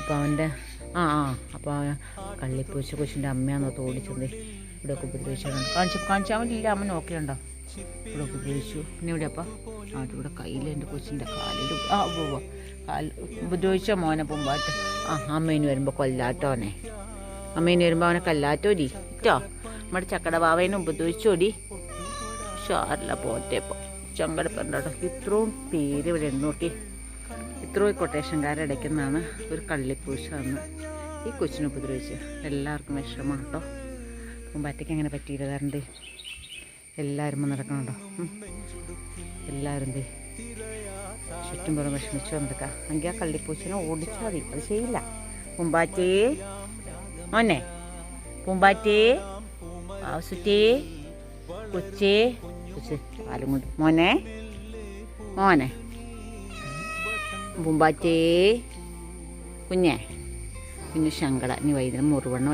അപ്പോൾ അവൻ്റെ അപ്പോൾ കള്ളിപ്പൂച്ച കൊച്ചിൻ്റെ അമ്മയാണെന്നോ തോടിച്ചത് ഇവിടെയൊക്കെ ഉപദ്രവിച്ചാലുണ്ട്. കാണിച്ചാൽ മതിയില്ല, അമ്മ നോക്കിയുണ്ടോ? ഇവിടെ ഉപദ്രവിച്ചു. പിന്നെ ഇവിടെ അപ്പം ഇവിടെ കയ്യിൽ എൻ്റെ കൊച്ചിൻ്റെ കാലിൽ ഉപദ്രവിച്ച മോനെ പൂമ്പാറ്റ്. അമ്മേന് വരുമ്പോൾ കൊല്ലാട്ടോനെ, അമ്മേന് വരുമ്പോൾ അവനെ കല്ലാറ്റോടി ഇട്ടോ. നമ്മുടെ ചക്കട ബാവേനെ ഉപദ്രവിച്ചോടി. ഷാറില്ല പോട്ടെ ഇപ്പോൾ ചങ്കടപ്പുണ്ടോ. ഇത്രയും പേര് ഇവിടെ നോക്കി, ഇത്രയും കൊട്ടേഷൻകാരടയ്ക്കുന്നതാണ് ഒരു കള്ളിപ്പൂച്ച എന്ന് ഈ കൊച്ചിനെ ഉപദ്രവിച്ച്. എല്ലാവർക്കും വിഷമമാണ് കേട്ടോ. പൂമ്പാറ്റയ്ക്ക് അങ്ങനെ പറ്റിയില്ല. കാരണം എല്ലാവരും നടക്കണുണ്ടോ, എല്ലാവരും ചുറ്റും പുറം വിഷമിച്ച് വന്നെടുക്കാം. എങ്കിൽ ആ കള്ളിപ്പൂച്ചനെ ഓടിച്ചാൽ മതി, അത് ചെയ്യില്ല. പൂമ്പാറ്റേ മോനെ, പൂമ്പാറ്റേ ആസുറ്റേ കൊച്ചേ കൊച്ച് കാലും കൊണ്ട് മോനെ മോനെ പൂമ്പാറ്റേ കുഞ്ഞേ കുഞ്ഞു ശങ്കട. ഇനി വൈകുന്നേരം മുറിവെണ്ണം